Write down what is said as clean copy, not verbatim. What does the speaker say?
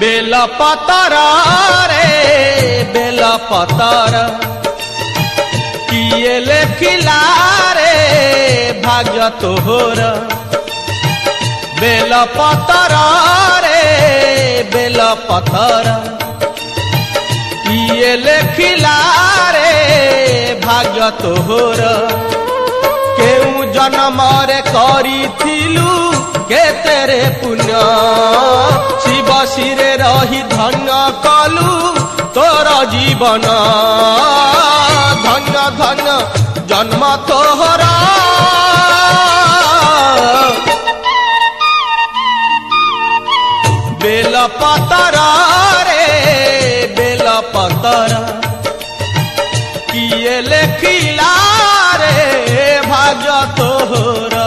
Bell पतर रे bell पतर किए लेखिला रे भाग्य तोहर बेल पतर रे बेल पतर किए लेखिला रे भाग्य तोहर केउ जन्मरे करिथिलु केतेरे पुण्य शिव शिरे रही धन्य कलु तोर जीवन धन्य धन्य जन्म तोहरा बेल पतर रे बेल पतर किए लेखिला रे भाग्य तोहरा।